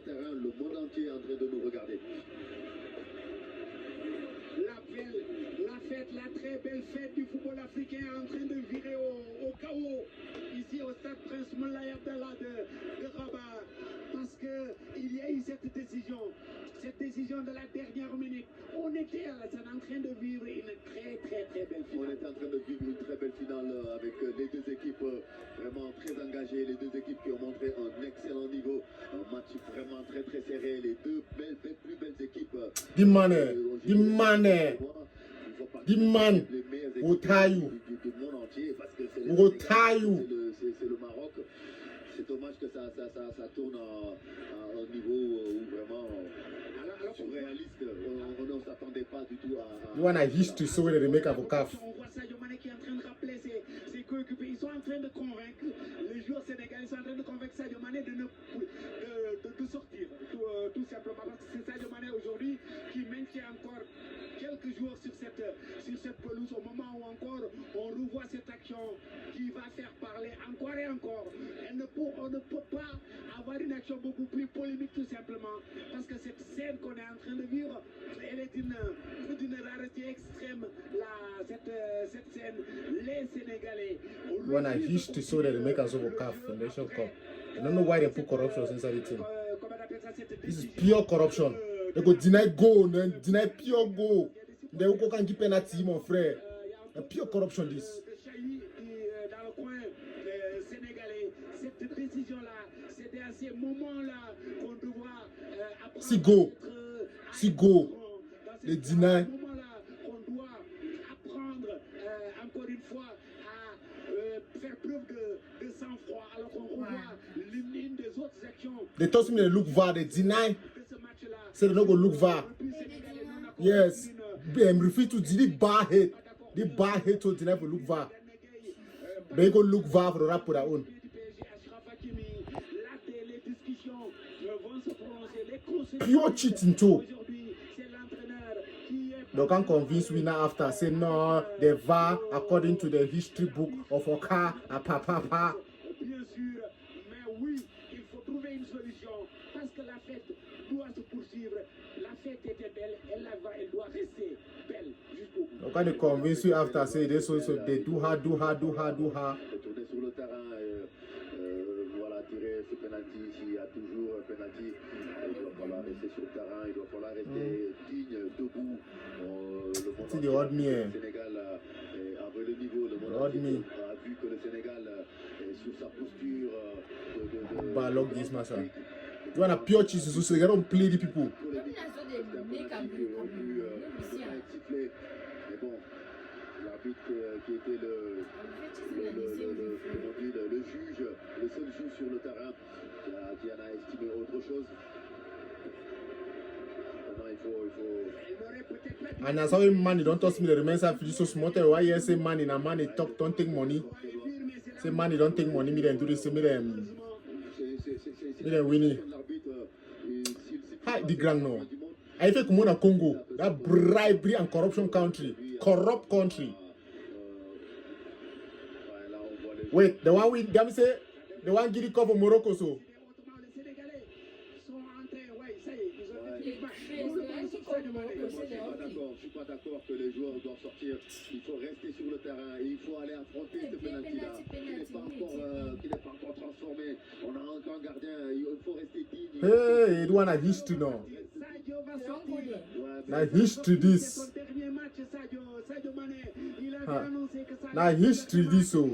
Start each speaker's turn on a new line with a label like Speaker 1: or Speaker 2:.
Speaker 1: terrain, le monde entier est en train de nous regarder.
Speaker 2: La fête, la très belle fête du football africain est en train de virer au chaos ici au stade Prince Moulay Abdallah de Rabat, parce qu'il y a eu cette décision de la dernière minute. On était en train de vivre une très belle finale.
Speaker 1: On est en train de vivre une très belle finale avec les deux équipes vraiment très engagées, les deux équipes qui ont montré un excellent niveau, un match vraiment très serré, les deux plus belles équipes.
Speaker 3: The man will tie you.
Speaker 1: Du monde entier, parce que c'est
Speaker 3: Will tie you.
Speaker 1: le Maroc. C'est dommage que ça tourne à un niveau où vraiment surréaliste. On ne s'attendait pas du tout à...
Speaker 3: You want a history so that they make up a calf.
Speaker 2: On voit Sadio Mané qui est en train de rappeler ses coéquipiers. Ils sont en train de convaincre les joueurs sénégalais, ils sont en train de convaincre Sadio Mané de sortir, tout simplement. Parce que c'est Sadio Mané aujourd'hui qui maintient encore quelques joueurs sur cette pelouse, au moment où encore on revoit cette action qui va faire parler encore et encore. On ne peut pas avoir une action beaucoup plus polémique, tout simplement, parce que cette scène qu'on est en train de vivre, elle est d'une rareté extrême, cette scène. Les Sénégalais...
Speaker 3: When I used to show that they make us over calf in the Nation Cup. I don't know why they put corruption inside the team. This is pure corruption. They go deny goal, then deny pure goal. They will go and give penalty, mon frère. A pure corruption, this.
Speaker 2: Dans le coin sénégalais, cette décision-là, c'était à ces moments-là qu'on doit apprendre.
Speaker 3: Si go. They deny.
Speaker 2: On doit apprendre encore une fois à faire preuve de sang-froid, alors qu'on revoit l'une des autres actions.
Speaker 3: They told me they look VAR, they deny.
Speaker 2: De ce match-là.
Speaker 3: Say they don't go look VAR. Yes. Refuse to deny bar hit. The bar hit to deny for look VAR. They go look VAR for the rap for their own. Pure cheating too. They can convince me now after say no, the VAR according to the history book of Oka, papa.
Speaker 2: Bien sûr, mais oui, il faut trouver une solution parce que la fête doit se poursuivre. La fête était belle, elle doit rester belle jusqu'au bout.
Speaker 3: They can convince you after say this so they do her.
Speaker 1: Retourner sur le terrain, voilà, tirer ce penalty. S'il y a toujours un penalty, il doit falloir rester sur le terrain, il doit falloir rester digne, debout.
Speaker 3: See the odd me.
Speaker 1: Le Sénégal a le niveau, le monde entier a vu que le Sénégal est sur sa posture
Speaker 3: Balog this massa. You want a pure cheese so they don't play the people.
Speaker 1: Mais bon, l'arbitre qui était le juge, le seul juge sur le terrain, qui en a estimé autre chose. Maintenant, il faut...
Speaker 3: And as how man, don't toss me the remains of so small. Why you say man in a man, they talk, don't take money. Say man, they don't take money, me then do this, me then winning. Hi, the grand no. I think more than Congo, that bribery and corruption country, corrupt country. Wait, the one we damn say, the one get it cover Morocco so.
Speaker 1: Je suis pas d'accord que les joueurs doivent sortir. Il faut rester sur le terrain et il faut aller affronter ce penalty-là qui n'est pas encore transformé. On a encore un gardien, il faut rester digne.
Speaker 3: Hey, it want a history now. Now history this. Now history this so.